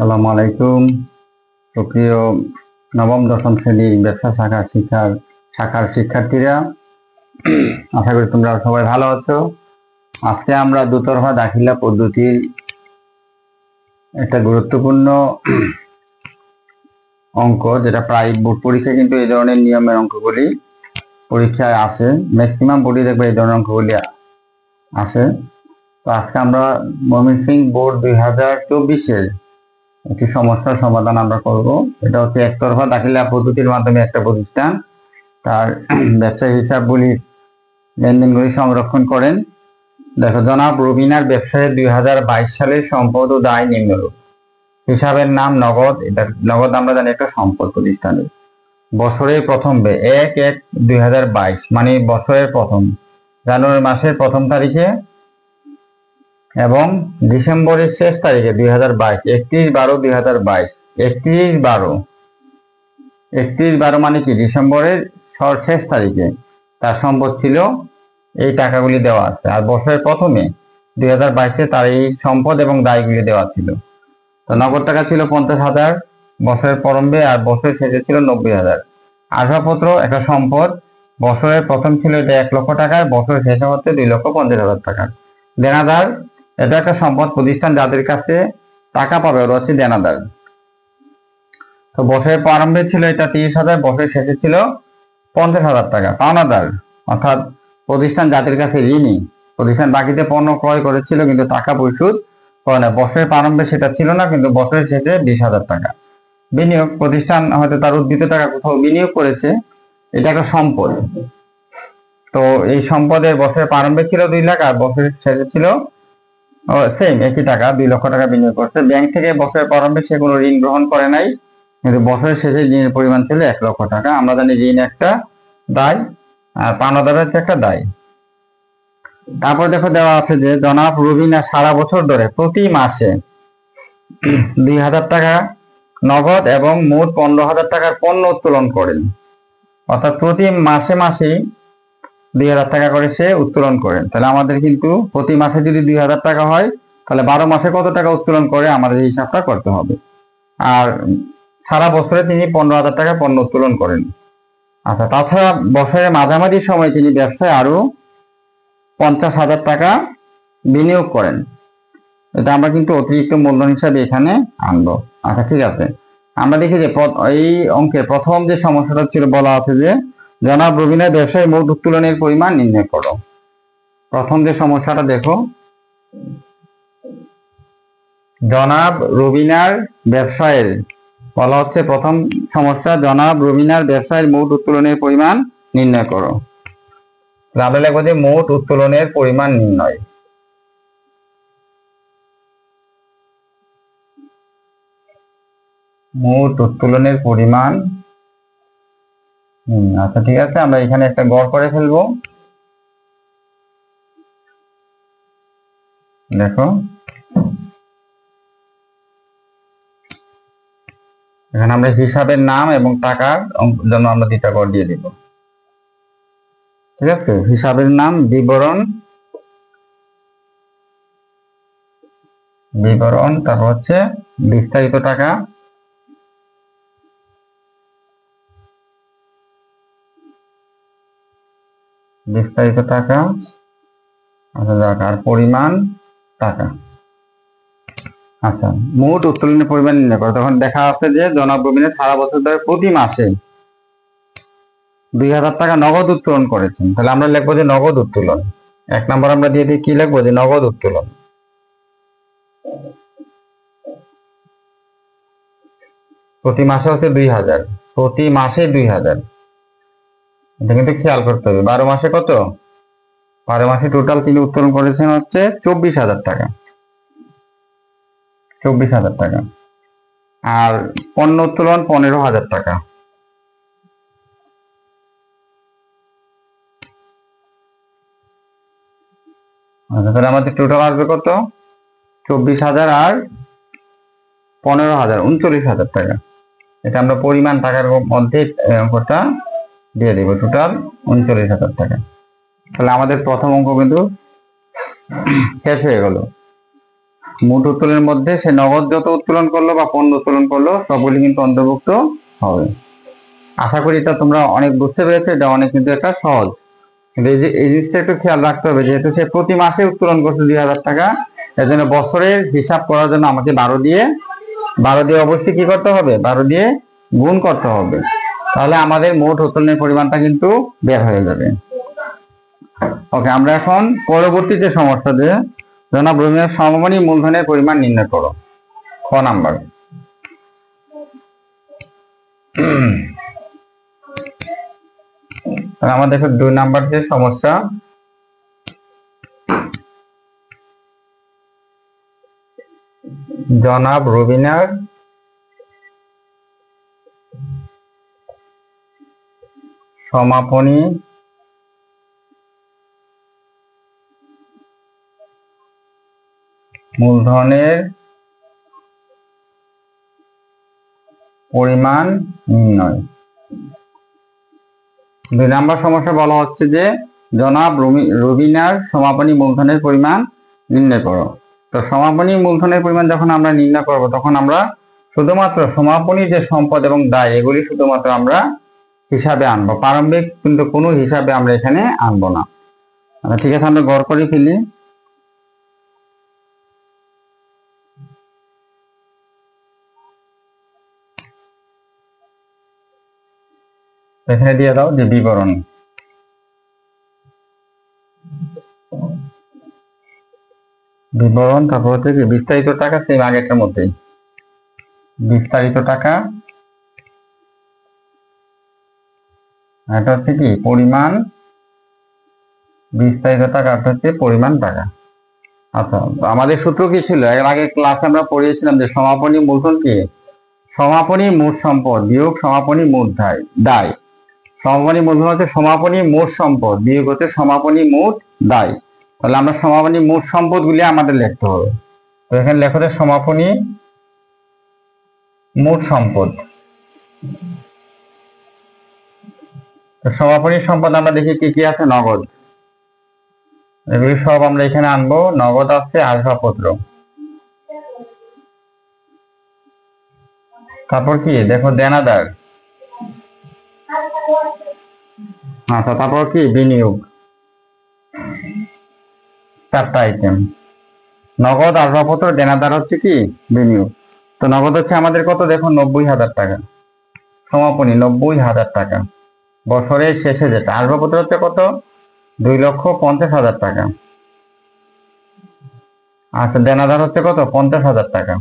আসসালামু আলাইকুম। সুপ্রিয় নবম দশম শ্রেণীর ব্যবসা শাখার শিক্ষার্থীরা, আশা করি তোমরা সবাই ভালো আছো। আজকে আমরা দুতরফা দাখিলা পদ্ধতির একটা গুরুত্বপূর্ণ অঙ্ক, যেটা প্রায় বোর্ড পরীক্ষায় কিন্তু এই ধরনের নিয়মের অঙ্কগুলি পরীক্ষায় আসে। ম্যাক্সিমাম বোর্ডে দেখবে এই ধরনের অঙ্কগুলি আসে। তো আজকে আমরা ময়মনসিংহ বোর্ড 2024-এর একটি সমস্যার সমাধান আমরা করব। এটা হচ্ছে একতরফা দাখিলা পদ্ধতির মাধ্যমে একটা প্রতিষ্ঠান তার ব্যবসায়ী হিসাবগুলি লেনদেনগুলি সংরক্ষণ করেন। দেখো, জনাব রবিনার ব্যবসায় 2022 সালের সম্পদ ও দায় নিম্নরূপ। হিসাবের নাম নগদ। এটা নগদ আমরা জানি একটা সম্পদ প্রতিষ্ঠানের। বছরের প্রথম 1/1/2022, মানে বছরের প্রথম জানুয়ারি মাসের প্রথম তারিখে এবং ডিসেম্বরের শেষ তারিখে 2022, 31/12/2022, 31/12 মানে কি ডিসেম্বরের শেষ তারিখে তার সম্পদ ছিল এই টাকাগুলি দেওয়া আছে। আর বছরের প্রথমে 2022-এ তার এই সম্পদ এবং দায়গুলি দেওয়া ছিল। তো নগদ টাকা ছিল 50,000 বছরের প্রারম্ভে, আর বছরের শেষে ছিল 90,000। আসবাবপত্র একটা সম্পদ, বছরের প্রথম ছিল এটা 1 লক্ষ টাকার, বছরের শেষে হচ্ছে 2,50,000 টাকার। দেনাদার, এটা একটা সম্পদ প্রতিষ্ঠান যাদের কাছে টাকা পাবে ওরা হচ্ছে দেনাদার। তো বছরের প্রারম্ভে ছিল এটা 30,000, বছরের শেষে ছিল 50,000 টাকা। পাওনাদার, অর্থাৎ প্রতিষ্ঠান যাদের কাছে ঋণী, প্রতিষ্ঠান বাকিতে পণ্য ক্রয় করেছিল কিন্তু টাকা পরিশোধ করে না, বছরের প্রারম্ভে সেটা ছিল না কিন্তু বছরের শেষে 20,000 টাকা। বিনিয়োগ, প্রতিষ্ঠান হয়তো তার উদ্ধৃত টাকা কোথাও বিনিয়োগ করেছে, এটা একটা সম্পদ। তো এই সম্পদের বছরের প্রারম্ভে ছিল 2 লাখ আর বছরের শেষে ছিল সেম একই টাকা, 2 লক্ষ টাকা বিনিয়োগ করছে। ব্যাংক থেকে বছরের প্রারম্ভে সে কোনো ঋণ গ্রহণ করে নাই, কিন্তু বছরের শেষে ঋণের পরিমাণ ছিল 1 লক্ষ টাকা। আমরা জানি ঋণ একটা দায় আর পাওনাদার হচ্ছে একটা দায়। তারপর দেখো দেওয়া আছে যে জনাব রবিনা সারা বছর ধরে প্রতি মাসে 2,000 টাকা নগদ এবং মোট 15,000 টাকার পণ্য উত্তোলন করেন। অর্থাৎ প্রতি মাসে 2,000 টাকা করে সে উত্তোলন করেন। তাহলে আমাদের কিন্তু প্রতি মাসে যদি 2,000 টাকা হয়, তাহলে 12 মাসে কত টাকা উত্তোলন করে আমাদের এই হিসাবটা করতে হবে। আর সারা বছরে তিনি 15,000 টাকা পণ্য উত্তোলন করেন। আচ্ছা, তাছাড়া বছরের মাঝামাঝি সময় তিনি ব্যবসায় আরো 50,000 টাকা বিনিয়োগ করেন। এটা আমরা কিন্তু অতিরিক্ত মূলধন হিসাবে এখানে আনবো। আচ্ছা, ঠিক আছে। আমরা দেখি যে এই অঙ্কের প্রথম যে সমস্যাটা ছিল, বলা আছে যে জনাব রবিনার ব্যবসায় মোট উত্তোলনের পরিমাণ নির্ণয় করো। প্রথম যে সমস্যাটা দেখো, জনাব রবিনার ব্যবসায়ের বলা হচ্ছে, প্রথম সমস্যা জনাব রবিনার ব্যবসায়ের মোট উত্তোলনের পরিমাণ নির্ণয় করো। আমরা লিখবো যে মোট উত্তোলনের পরিমাণ নির্ণয়। মোট উত্তোলনের পরিমাণ। আচ্ছা, ঠিক আছে, আমরা এখানে একটা গড় করে ফেলবো। দেখো, এখানে আমরা হিসাবের নাম এবং টাকার জন্য আমরা 2টা গড় দিয়ে দিব। ঠিক আছে, হিসাবের নাম বিবরণ, তারপর হচ্ছে বিস্তারিত টাকা, আচ্ছা যাক, আর পরিমাণ টাকা। আচ্ছা, মোট উত্তোলনের পরিমাণ নির্ণয় করো। তখন দেখা যাচ্ছে যে জনাব রবিনের সারা বছর ধরে প্রতি মাসে 2,000 টাকা নগদ উত্তোলন করেছেন। তাহলে আমরা লিখবো যে নগদ উত্তোলন। 1 নম্বর আমরা দিয়ে দিই, কি লিখবো যে নগদ উত্তোলন। প্রতি মাসে হচ্ছে 2,000, প্রতি মাসে 2,000। এটা কিন্তু খেয়াল করতে হবে। 12 মাসে কত? 12 মাসে টোটাল তিনি উত্তোলন করেছেন হচ্ছে 24,000 টাকা। 24,000 টাকা। আর পণ্য উত্তোলন 15,000 টাকা। আচ্ছা, তাহলে আমাদের টোটাল আসবে কত? 24,000 আর 15,000, 39,000 টাকা। এটা আমরা পরিমাণ টাকার মধ্যে অঙ্কটা দিয়ে দেব, টোটাল 39,000 টাকা। তাহলে আমাদের প্রথম অঙ্ক কিন্তু শেষ হয়ে গেল। মোট উত্তোলনের মধ্যে সে নগদ যত উত্তোলন করলো বা পণ্য উত্তোলন করলো সবগুলি কিন্তু অন্তর্ভুক্ত হবে। আশা করি এটা তোমরা অনেক বুঝতে পেরেছো, এটা অনেক কিন্তু একটা সহজ। কিন্তু এই জিনিসটা একটু খেয়াল রাখতে হবে, যেহেতু সে প্রতি মাসে উত্তোলন করছে 2000 টাকা, এর জন্য বছরের হিসাব করার জন্য আমাকে 12 দিয়ে অবশ্যই কি করতে হবে, 12 দিয়ে গুণ করতে হবে। তাহলে আমাদের মোট উত্তোলনের পরিমাণটা কিন্তু বের হয়ে যাবে। ওকে, আমরা এখন পরবর্তী যে সমস্যা, যে জনাব রবিনের সমমানী মূলধনের পরিমাণ নির্ণয় করো, খ নাম্বার। আমাদের 2 নাম্বার যে সমস্যা, জনাব রবিনার সমাপনী মূলধনের পরিমাণ নির্ণয়। 2 নাম্বার সমস্যা বলা হচ্ছে যে জনাব রবিনার সমাপনী মূলধনের পরিমাণ নির্ণয় করো। তো সমাপনী মূলধনের পরিমাণ যখন আমরা নির্ণয় করব, তখন আমরা শুধুমাত্র সমাপনী যে সম্পদ এবং দায় এগুলি শুধুমাত্র আমরা হিসাবে আনবো, প্রারম্ভিক কিন্তু কোনো হিসাবে আমরা এখানে আনবো না। ঠিক আছে, আমরা গড় করে ফেলি। এখানে দিয়ে দাও যে বিবরণ, তারপর হচ্ছে কি বিস্তারিত টাকা, সেম আগেরটার মধ্যেই বিস্তারিত টাকা, এটা হচ্ছে কি পরিমাণ, বিস্তারিত টাকা হচ্ছে পরিমাণ টাকা। আচ্ছা, আমাদের সূত্র কি ছিল, এর আগে ক্লাসে আমরা পড়িয়েছিলাম যে সমাপনী মূলধন কি, সমাপনী মোট সম্পদ বিয়োগ সমাপনী মোট দায়। সমাপনী মূলধন হচ্ছে সমাপনী মোট সম্পদ বিয়োগ হচ্ছে সমাপনী মোট দায়। তাহলে আমরা সমাপনী মোট সম্পদ গুলি আমাদের লিখতে হবে। তো এখানে লেখো যে সমাপনী মোট সম্পদ। সমাপনী সম্পদ আমরা দেখি কি কি আছে, নগদ, এগুলি সব আমরা এখানে আনবো। নগদ আছে, আসবাবপত্র, তারপর কি দেখো দেনাদার, আচ্ছা তারপর কি বিনিয়োগ। 4টা আইটেম, নগদ, আসবাবপত্র, দেনাদার হচ্ছে কি বিনিয়োগ। তো নগদ হচ্ছে আমাদের কত, দেখো 90,000 টাকা, সমাপনী 90,000 টাকা বছরের শেষে যেটা। আসবাবপত্র হচ্ছে কত, 2,50,000 টাকা। আচ্ছা, দেনাদার হচ্ছে কত, 50,000 টাকা।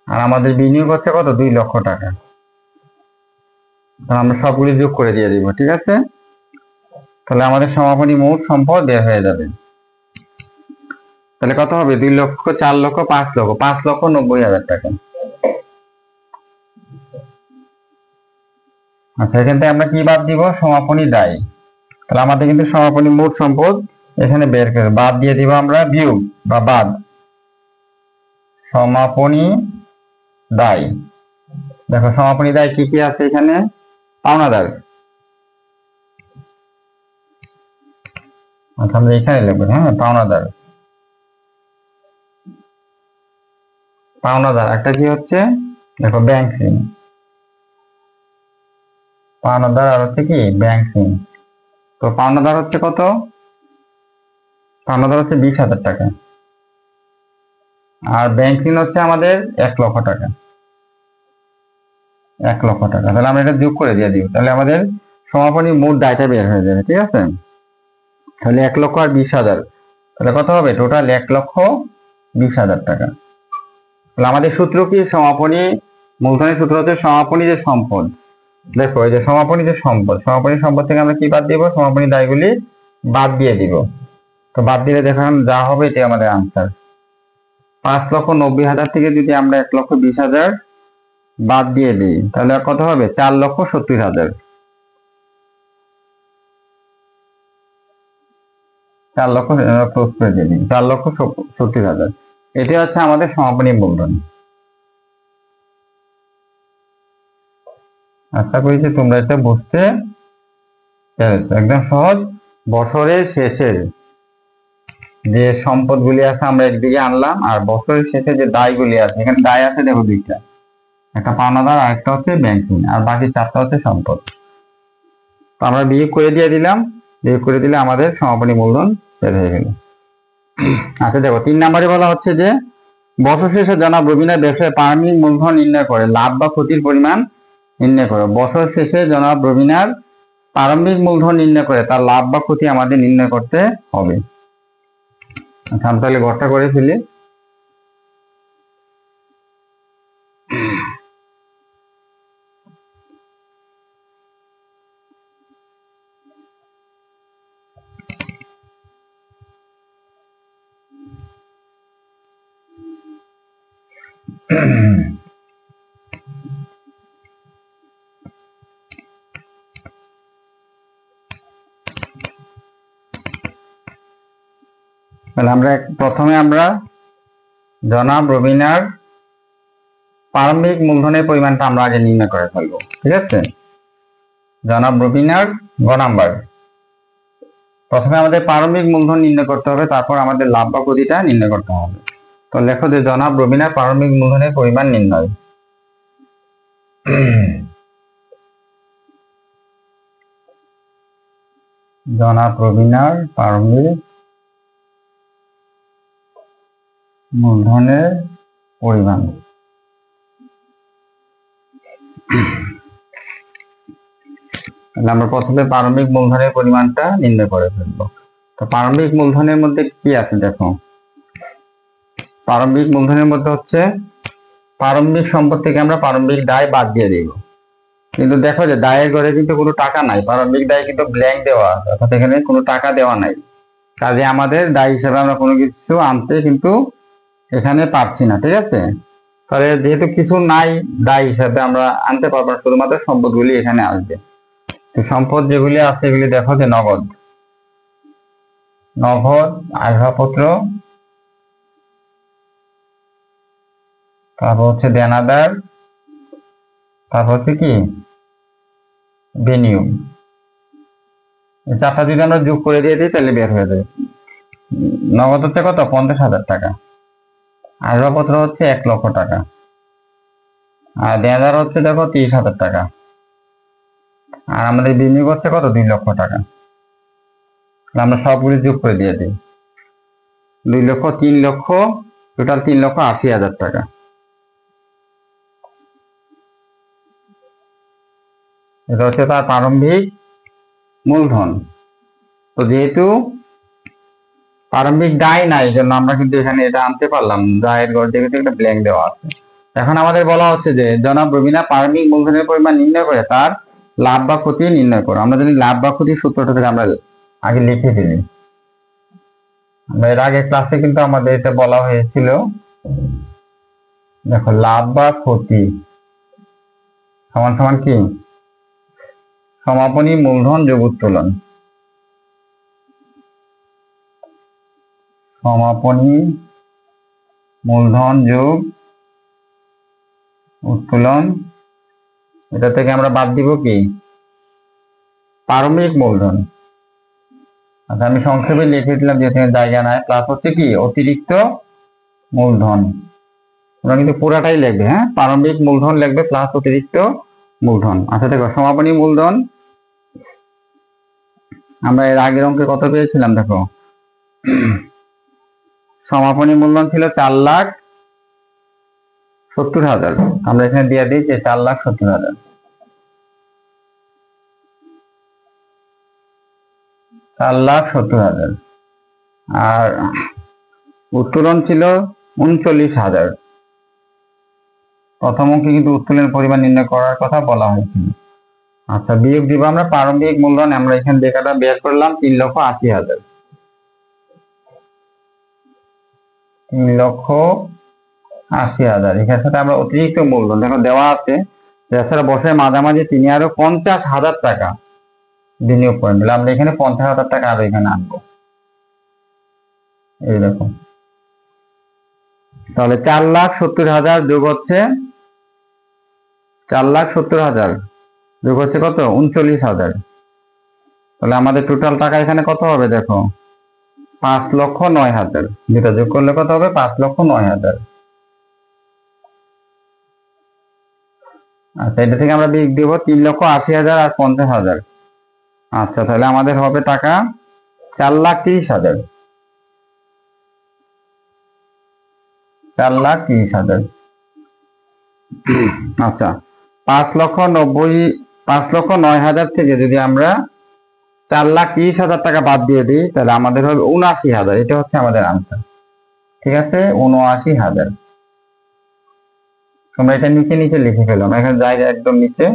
আর আমাদের বিনিয়োগ হচ্ছে কত, 2 লক্ষ টাকা। আমরা সবগুলি যোগ করে দিয়ে দিব, ঠিক আছে। তাহলে আমাদের সমাপনী মোট সম্পদ বের হয়ে যাবে। তাহলে কত হবে, 2 লক্ষ, 4 লক্ষ, 5,90,000 টাকা। আচ্ছা, এখান থেকে আমরা কি বাদ দিব, সমাপনী দায়। তাহলে আমাদের কিন্তু সমাপনী মোট সম্পদ এখানে বের করে বাদ দিয়ে দিব আমরা, বিয়োগ বা বাদ সমাপনী দায়। দেখো সমাপনী দায় কি কি আছে এখানে, পাওনাদার, আচ্ছা আমরা এখানে লিখবো, হ্যাঁ পাওনাদার। একটা কি হচ্ছে, দেখো ব্যাংক ঋণ, পাওনাদার আর হচ্ছে কি ব্যাংক ঋণ। তো পাওনাদার হচ্ছে কত, পাওনাদার হচ্ছে 20,000 টাকা, আর ব্যাংক ঋণ হচ্ছে আমাদের 1 লক্ষ টাকা। 1 লক্ষ টাকা, তাহলে আমরা এটা যোগ করে দিয়ে দিব, তাহলে আমাদের সমাপনী মোট দায়টা বের হয়ে যাবে, ঠিক আছে। তাহলে 1 লক্ষ আর 20,000, তাহলে কত হবে, টোটাল 1,20,000 টাকা। তাহলে আমাদের সূত্র কি, সমাপনী মূলধনের সূত্র হচ্ছে সমাপনী যে সম্পদ। দেখো এই যে সমাপনী যে সম্পদ, সমাপনী সম্পদ থেকে আমরা কি বাদ দিব, সমাপনী দায়গুলি বাদ দিয়ে দিব। তো বাদ দিলে দেখেন যা হবে এটি আমাদের আনসার। 5,90,000 থেকে যদি আমরা 1,20,000 বাদ দিয়ে দিই, তাহলে কত হবে, 4,70,000। 4,70,000, এটি হচ্ছে আমাদের সমাপনী মূলধন। আশা করি যে তোমরা এটা বুঝতে পেরেছো, একদম সহজ। বছরের শেষে যে সম্পদগুলি আছে আমরা একদিকে আনলাম, আর বছরের শেষে যে দায়গুলি আছে, এখানে দায় আছে দেখো দুইটা, একটা পাওনাদার আর একটা হচ্ছে ব্যাংক ঋণ, আর বাকি চারটা হচ্ছে সম্পদ। তো আমরা বিয়োগ করে দিয়ে দিলাম, বিয়োগ করে দিলে আমাদের সমাপনী মূলধন বের হয়ে গেল। আচ্ছা দেখো 3 নম্বরে বলা হচ্ছে যে বছর শেষে জনাব রবিনা ব্যবসায় প্রারম্ভিক মূলধন নির্ণয় করে লাভ বা ক্ষতির পরিমাণ নির্ণয় করো। বছর শেষে জনাব রবিনার প্রারম্ভিক মূলধন নির্ণয় করে তার লাভ বা ক্ষতি আমাদের নির্ণয় করতে হবে। আচ্ছা আমি তাহলে ঘরটা করে ফেলি। তাহলে আমরা প্রথমে আমরা জনাব রবিনার প্রারম্ভিক মূলধনের পরিমাণটা আমরা আগে নির্ণয় করে ফেলবো, ঠিক আছে। জনাব রবিনার গ নাম্বার, প্রথমে আমাদের প্রারম্ভিক মূলধন নির্ণয় করতে হবে, তারপর আমাদের লাভ বা ক্ষতিটা নির্ণয় করতে হবে। তো লেখো যে জনাব রবিনার প্রারম্ভিক মূলধনের পরিমাণ নির্ণয়। জনাব রবিনার প্রারম্ভিক মূলধনের পরিমাণ। আমরা প্রথমে প্রারম্ভিক মূলধনের পরিমাণটা নির্ণয় করে ফেলবো। তো প্রারম্ভিক মূলধনের মধ্যে কি আছে দেখো, প্রারম্ভিক মূলধনের মধ্যে হচ্ছে প্রারম্ভিক সম্পদ থেকে আমরা প্রারম্ভিক দায় বাদ দিয়ে দিব। কিন্তু দেখো যে দায়ের ঘরে কিন্তু কোনো টাকা নাই, প্রারম্ভিক দায় কিন্তু ব্ল্যাঙ্ক দেওয়া আছে, অর্থাৎ এখানে কোনো টাকা দেওয়া নাই। কাজে আমাদের দায় হিসেবে আমরা কোনো কিছু আনতে কিন্তু এখানে পারছি না, ঠিক আছে। তাহলে যেহেতু কিছু নাই দায় হিসাবে আমরা আনতে পারবো না, শুধুমাত্র সম্পদগুলি এখানে আসবে। তো সম্পদ যেগুলি আছে এগুলি দেখো যে নগদ, নগদ, আসবাবপত্র, তারপর হচ্ছে দেনাদার, তারপর হচ্ছে কি বিনিয়োগ। এই চারটা যদি আমরা যোগ করে দিয়ে দিই তাহলে বের হয়ে যাবে। নগদ হচ্ছে কত, 50,000 টাকা, আসবাবপত্র হচ্ছে 1 লক্ষ টাকা, আর দেনাদার হচ্ছে দেখো 30,000 টাকা, আর আমাদের বিনিয়োগ হচ্ছে কত, 2 লক্ষ টাকা। আমরা সবগুলি যোগ করে দিয়ে দিই, 2 লক্ষ, 3 লক্ষ, টোটাল 3,80,000 টাকা। এটা হচ্ছে তার প্রারম্ভিক মূলধন। তো যেহেতু প্রারম্ভিক দায় নাই, জন্য আমরা কিন্তু এখানে এটা আনতে পারলাম, দায়ের ঘর থেকে একটা ব্ল্যাঙ্ক দেওয়া আছে। এখন আমাদের বলা হচ্ছে যে জনাব রবিনা প্রারম্ভিক মূলধনের পরিমাণ নির্ণয় করে তার লাভ বা ক্ষতি নির্ণয় করো। আমরা যদি লাভ বা ক্ষতির সূত্রটা থেকে আমরা আগে লিখে দিই, আমরা এর আগে ক্লাসে কিন্তু আমাদের এটা বলা হয়েছিল, দেখো লাভ বা ক্ষতি সমান সমান কি, সমাপনী মূলধন যোগ উত্তোলন। সমাপনী মূলধন যোগ উত্তোলন, এটা থেকে আমরা বাদ দিব কি, প্রারম্ভিক মূলধন। আচ্ছা আমি সংক্ষেপে লিখে দিলাম যেহেতু জায়গা নাই, প্লাস হচ্ছে কি অতিরিক্ত মূলধন। তোমরা কিন্তু পুরাটাই লিখবে, হ্যাঁ, প্রারম্ভিক মূলধন লিখবে প্লাস অতিরিক্ত মূলধন। আচ্ছা দেখো সমাপনী মূলধন আমরা এর আগের অঙ্কে কত পেয়েছিলাম দেখো, সমাপনী মূলধন ছিল 4,70,000। আমরা এখানে দিয়ে দিই যে 4,70,000, 4,70,000, আর উত্তোলন ছিল 39,000। প্রথম অঙ্কে কিন্তু উত্তোলনের পরিমাণ নির্ণয় করার কথা বলা হয়েছিল। আচ্ছা বিয়োগ দিব আমরা প্রারম্ভিক মূলধন, আমরা এখানে দেখাটা বের করলাম 3,80,000, 3,80,000। এখানে সাথে আমরা অতিরিক্ত মূলধন দেখো দেওয়া আছে, এছাড়া বছরের মাঝামাঝি তিনি আরো 50,000 টাকা বিনিয়োগ করেন, তাহলে আমরা এখানে 50,000 টাকা আরো এখানে আনবো, এইরকম। তাহলে 4,70,000 যোগ হচ্ছে 4,70,000 যোগ হচ্ছে কত, 39,000। তাহলে আমাদের টোটাল টাকা এখানে কত হবে দেখো, 5,09,000, যেটা যোগ করলে কত হবে? 5,09,000। আচ্ছা, এটা থেকে আমরা বিয়োগ দেবো 3,80,000 আর 50,000। আচ্ছা, তাহলে আমাদের হবে টাকা 4,30,000। 4,30,000। আচ্ছা, 5,09,000 থেকে যদি আমরা 4,30,000 টাকা বাদ দিয়ে দিই, তাহলে আমাদের হবে 79,000। এটা হচ্ছে আমাদের আনসার। ঠিক আছে, 79,000। তোমরা এটা নিচে নিচে লিখে ফেলো, এখানে জায়গা একদম নিচে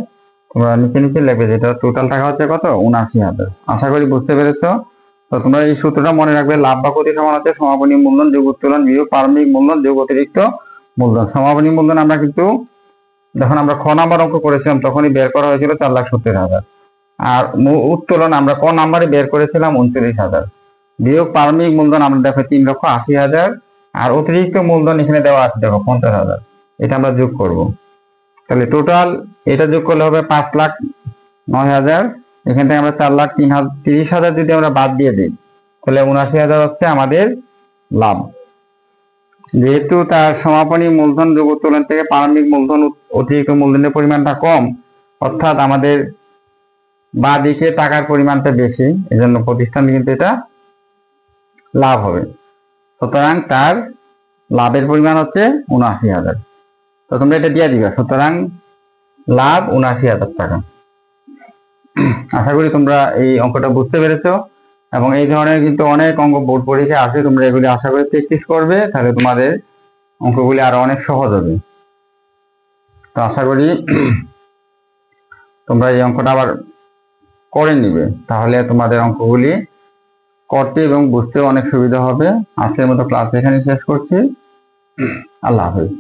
তোমরা নিচে নিচে লিখবে, যেটা টোটাল টাকা হচ্ছে কত? 79,000। আশা করি বুঝতে পেরেছো। তো তোমরা এই সূত্রটা মনে রাখবে, লাভ বা ক্ষতি সমান হচ্ছে সমাপনী মূলধন যোগ উত্তোলন বিয়োগ প্রারম্ভিক মূলধন যোগ অতিরিক্ত মূলধন। সমাপনী মূলধন আমরা কিন্তু যখন আমরা খ নাম্বার অঙ্ক করেছিলাম তখনই বের করা হয়েছিল 4,70,000, আর উত্তোলন আমরা ক নাম্বারে বের করেছিলাম 39,000, বিয়োগ প্রারম্ভিক মূলধন আমরা দেখো 3,80,000, আর অতিরিক্ত মূলধন এখানে দেওয়া আছে দেখো 50,000। এটা আমরা যোগ করব, তাহলে টোটাল এটা যোগ করলে হবে 5,09,000। এখান থেকে আমরা 4,30,000 যদি আমরা বাদ দিয়ে দিই, তাহলে 79,000 হচ্ছে আমাদের লাভ। যেহেতু তার সমাপনী মূলধন যোগ উত্তোলন থেকে প্রারম্ভিক মূলধন অতিরিক্ত মূলধনের পরিমাণটা কম, অর্থাৎ আমাদের বাঁ দিকে টাকার পরিমাণটা বেশি, এজন্য প্রতিষ্ঠান কিন্তু এটা লাভ হবে। সুতরাং তার লাভের পরিমাণ হচ্ছে 79,000। তো তোমরা এটা দিয়ে দিবে, সুতরাং লাভ 79,000 টাকা। আশা করি তোমরা এই অঙ্কটা বুঝতে পেরেছো, এবং এই ধরনের কিন্তু অনেক অঙ্ক বোর্ড পরীক্ষায় আছে, তোমরা এগুলি আশা করি প্র্যাকটিস করবে, তাহলে তোমাদের অঙ্কগুলি আরো অনেক সহজ হবে। তো আশা করি তোমরা এই অঙ্কটা আবার করে নিবে, তাহলে তোমাদের অঙ্কগুলি করতে এবং বুঝতে অনেক সুবিধা হবে। আজকের মতো ক্লাস এখানে শেষ করছি। আল্লাহ হাফেজ।